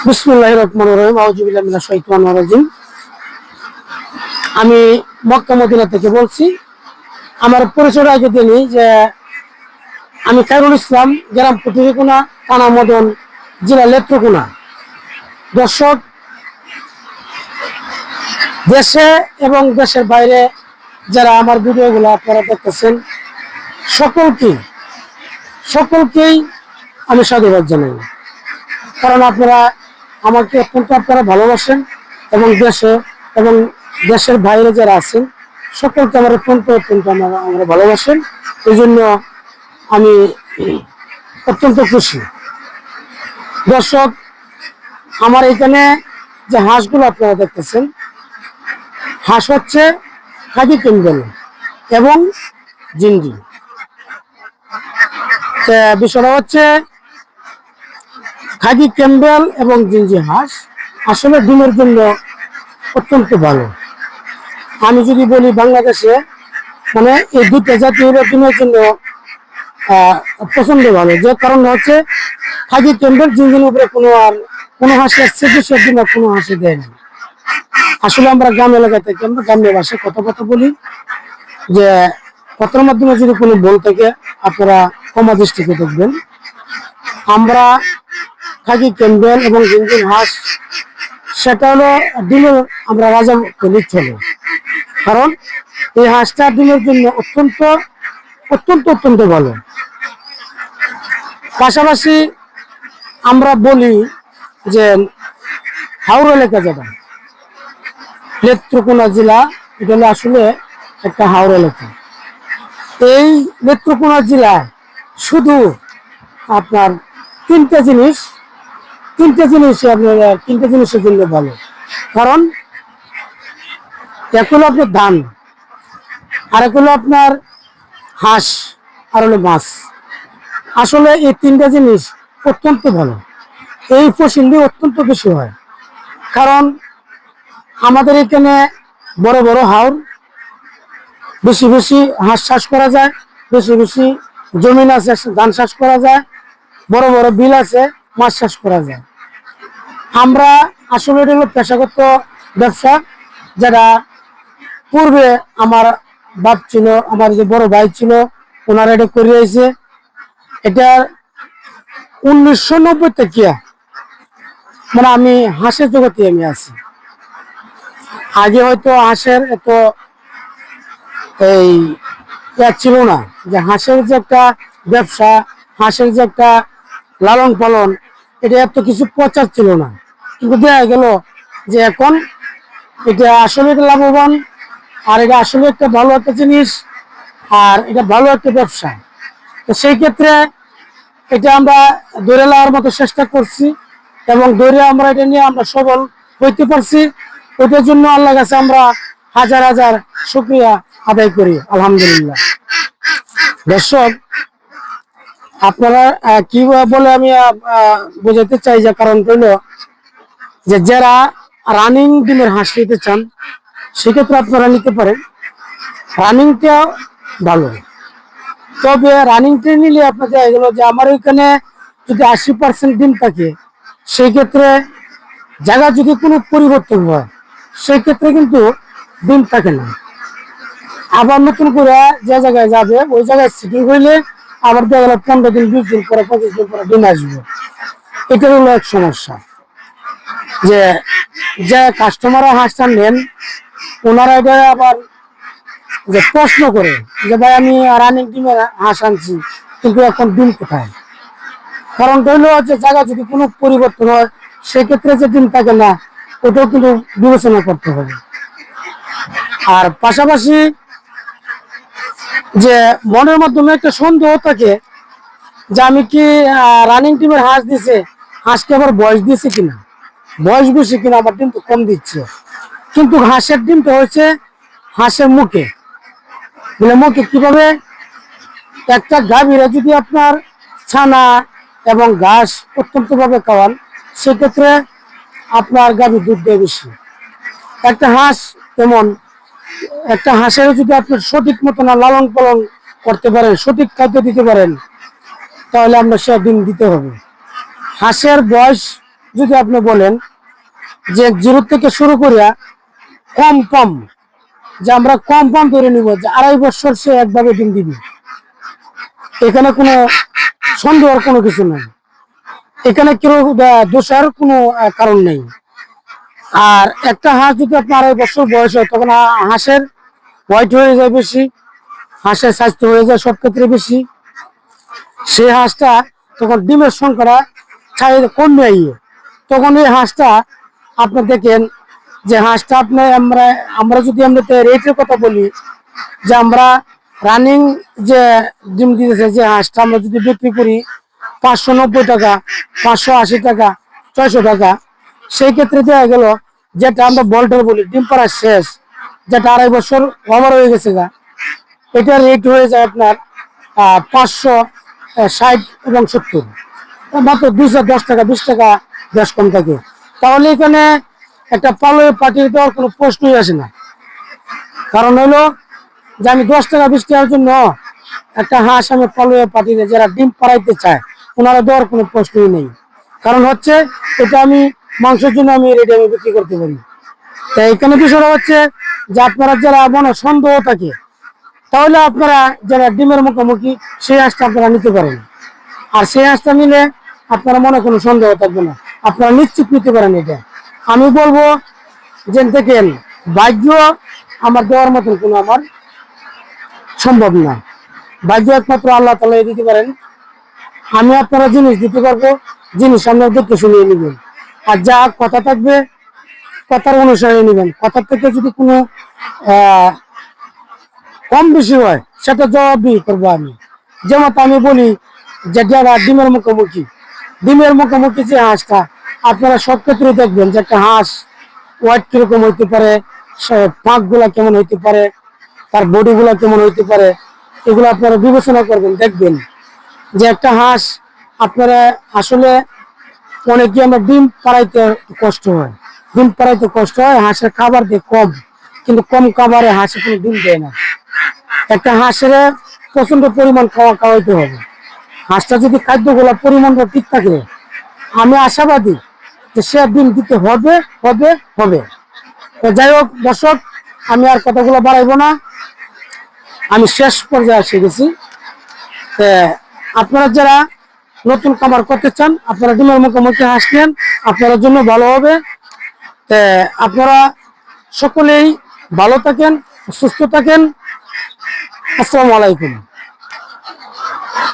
বিসমিল্লাহির রহমানির রহিম। আউযু বিল্লাহি মিনাশ শাইতানির রাজিম। আমি মক্কা মদিনা থেকে বলছি। আমার পরিচয় আগে দিই যে আমি খায়রুল ইসলাম, গ্রাম পুটিরিকোনা, থানা মদন, জেলা নেত্রকোনা। দর্শক, দেশে এবং দেশের বাইরে যারা আমার ভিডিওগুলো আপনারা দেখতেছেন, সকলকেই আমি সাধুবাদ জানাই। কারণ আপনারা আমাকে আপনারা ভালোবাসেন এবং দেশের বাইরে যারা আছেন সকলকে আমার আমরা ভালোবাসেন। এই জন্য আমি অত্যন্ত খুশি। দর্শক, আমার এখানে যে হাঁসগুলো আপনারা দেখতেছেন, হাঁস হচ্ছে খাকি ক্যাম্বেল এবং জিঞ্জি। বিষয়টা হচ্ছে খাকি ক্যাম্বেল এবং জিঞ্জি হাঁস আসলে ডিমের জন্য অত্যন্ত ভালো। আমি যদি বলি বাংলাদেশে মানে এই দুটো জাতি হলো ডিমের জন্য পছন্দ ভালো। যে কারণ হচ্ছে খাকি ক্যাম্বেল জিঞ্জির উপরে কোনো হাঁসের চিকিৎসার ডিম কোনো হাঁসে দেয় না। আসলে আমরা গ্রাম এলাকা থেকে আমরা গ্রামের ভাষায় কথা বলি, যে কথার মাধ্যমে যদি কোনো ভুল থাকে আপনারা ক্ষমা দৃষ্টিতে দেখবেন। আমরা খাকি ক্যাম্বেল এবং জিঞ্জির হাঁস সেটা হলো ডিমের আমরা রাজা নিচ্ছি, কারণ এই হাঁসটা ডিমের জন্য অত্যন্ত ভালো। পাশাপাশি আমরা বলি যে হাওড়া এলাকা যেটা নেত্রকোনা জেলা, এটা হলো আসলে একটা হাওড়া এলাকা। এই নেত্রকোনা জেলায় শুধু আপনার তিনটা জিনিসের জন্য ভালো। কারণ এক হলো আপনার ধান, আর এক হলো আপনার হাঁস, আর হলো মাছ। আসলে এই তিনটা জিনিস অত্যন্ত ভালো। এই ফসল অত্যন্ত বেশি হয়, কারণ আমাদের এখানে বড় বড় হাওর, বেশি হাঁস চাষ করা যায়, বেশি জমিন আছে ধান চাষ করা যায়, বড় বড় বিল আছে মাছ চাষ করা যায়। আমরা আসলে এটা হলো পেশাগত ব্যবসা, যারা পূর্বে আমার বাপ ছিল, আমার যে বড় ভাই ছিল, ওনারা এটা করে রয়েছে। এটা 1990 থেকে মানে আমি হাঁসের জগতে আমি আছি। আগে হয়তো হাঁসের এত এই ছিল না, যে হাঁসের যে একটা ব্যবসা, হাঁসের যে একটা লালন পালন, এটা এত কিছু প্রচার ছিল না। কিন্তু দেখা গেল যে এখন এটা আসলে একটা লাভবান, আর এটা আসলে একটা ভালো একটা জিনিস, আর এটা ভালো একটা ব্যবসা। তো সেই ক্ষেত্রে এটা আমরা ধরে নেওয়ার মতো চেষ্টা করছি, এবং ধরে আমরা এটা নিয়ে আমরা সবল হইতে পারছি। ওটার জন্য আল্লাহর কাছে আমরা হাজার শুকরিয়া আদায় করি, আলহামদুলিল্লাহ। দর্শক, আপনারা কি বলে আমি বোঝাতে চাই, যে কারণ হইল যে যারা রানিং ডিমের হাঁস নিতে চান সেক্ষেত্রে আপনারা নিতে পারেন। রানিংটা ভালো, তবে রানিংটা নিলে আপনার দেখা গেল যে আমার ওইখানে যদি 80% ডিম থাকে, সেই ক্ষেত্রে জায়গা যদি কোনো পরিবর্তন হয় সেই ক্ষেত্রে কিন্তু ডিম থাকে না। আবার নতুন করে যে জায়গায় যাবে ওই জায়গায় সিটিং হইলে আবার দেখা গেল 15 দিন 20 দিন পরে 25 দিন পরে ডিম আসবে। এটা হলো এক সমস্যা, যে কাস্টমাররা হাঁসটা নেন, ওনারা এটা আবার যে প্রশ্ন করে যে ভাই আমি রানিং ডিমের হাঁস আনছি, কিন্তু এখন ডিম কোথায়? কারণ হইল যে জায়গা যদি কোনো পরিবর্তন হয় সেক্ষেত্রে যে ডিম থাকে না, ওটাও কিন্তু বিবেচনা করতে হবে। আর পাশাপাশি যে মনের মাধ্যমে একটা সন্দেহ থাকে যে আমি কি রানিং টিমের হাঁস দিছে, হাঁসকে আবার বয়স দিয়েছে কিনা, বয়স বেশি কিনা, আবার ডিম তো কম দিচ্ছে। কিন্তু হাঁসের ডিমটা হচ্ছে হাঁসের মুখে কিভাবে একটা গাভীরা যদি আপনার ছানা এবং ঘাস অত্যন্ত ভাবে খাওয়ান, সেক্ষেত্রে আপনার গাভীর দুধ দেয় বেশি। একটা হাঁস তেমন, একটা হাঁসের যদি আপনি সঠিক মতো না লালন পালন করতে পারেন, সঠিক খাদ্য দিতে পারেন, তাহলে আমরা সে ডিম দিতে হবে। হাঁসের বয়স যদি আপনি বলেন যে 0 থেকে শুরু করিয়া কম কম, যে আমরা কম কম ধরে নিব যে 2.5 বছর সে একভাবে ডিম দিবি, এখানে কোনো সন্দেহের কোনো কিছু নাই, এখানে কেউ দোষার কোনো কারণ নেই। আর একটা হাঁস যদি আপনার 2.5 বছর বয়স হয়, তখন হাঁসের হোয়াইট হয়ে যায় বেশি, হাঁসের স্বাস্থ্য হয়ে যায় সব ক্ষেত্রে বেশি, সেই হাঁসটা তখন ডিমের সংখ্যাটা চাহিদা কমে আইয়ে, তখন এই হাঁসটা আপনি দেখেন যে হাঁসটা আপনি আমরা যদি এমনিতে রেটের কথা বলি, যে আমরা রানিং যে ডিম দিতেছে যে হাঁসটা আমরা যদি বিক্রি করি 590 টাকা, 580 টাকা, 600 টাকা, সেই ক্ষেত্রে দেখা গেল যেটা আমরা বল্টার বলি ডিম পাড়া শেষ, যেটা 2.5 বছর ওভার হয়ে গেছে গা, এটার রেট হয়ে যায় আপনার 560 এবং 70, মাত্র 210 টাকা 20 টাকা বেশ কম থাকে। তাহলে এখানে একটা পালয়ের পাঠিয়ে দেওয়ার কোনো প্রশ্নই আসে না। কারণ হলো যে আমি 10 টাকা 20 টাকার জন্য একটা হাঁস আমি পালয়ে পাঠিয়ে দিই, যারা ডিম পাড়াইতে চায় ওনারা দেওয়ার কোনো প্রশ্নই নেই। কারণ হচ্ছে এটা আমি মাংসের জন্য আমি রেডি আমি বিক্রি করতে পারি। তাই এখানে বিষয়টা হচ্ছে যে আপনারা যারা মনে সন্দেহ থাকে, তাহলে আপনারা যারা ডিমের মুখোমুখি সেই হাঁসটা আপনারা নিতে পারেন। আর সেই হাঁসটা নিলে আপনারা মনে কোনো সন্দেহ থাকবে না, আপনারা নিশ্চিত নিতে পারেন। এটা আমি বলবো যে দেখেন, ভাগ্য আমার দেওয়ার মতন কোনো আমার সম্ভব না, ভাগ্য একমাত্র আল্লাহ তাআলা দিতে পারেন। আমি আপনারা জিনিস দিতে পারবো, জিনিস আপনারা দেখতে শুনিয়ে নেবেন, আর যা কথা থাকবে কথার অনুসারে নেবেন। কথার থেকে যদি কোনো কম বেশি হয় সেটা জবাবই করবো আমি। যেমন আমি বলি যে যারা ডিমের মুখোমুখি যে হাঁসটা, আপনারা সব ক্ষেত্রে দেখবেন যে একটা হাঁস ওয়েট কিরকম হইতে পারে, পাঁক গুলা কেমন হইতে পারে, তার বডি গুলা কেমন হইতে পারে, এগুলো আপনারা বিবেচনা করবেন, দেখবেন যে একটা হাঁস আপনারা আসলে অনেকে আমরা ডিম পাড়াইতে কষ্ট হয়, হাঁসের খাবার দিয়ে কম, কিন্তু কম খাবারে হাঁসে কোনো ডিম দেয় না। একটা হাঁসের প্রচন্ড পরিমাণ খাওয়াইতে হবে। হাঁসটা যদি খাদ্যগুলোর পরিমাণটা ঠিক থাকে, আমি আশাবাদী যে সে ডিম দিতে হবে হবে হবে। তো যাই হোক দর্শক, আমি আর কথাগুলো বাড়াইবো না, আমি শেষ পর্যায়ে এসে গেছি। আপনারা যারা নতুন খামার করতে চান, আপনারা ডিমের মুখোমুখি হাঁস নেন, আপনার জন্য ভালো হবে। আপনারা সকলেই ভালো থাকেন, সুস্থ থাকেন। আসসালামু আলাইকুম।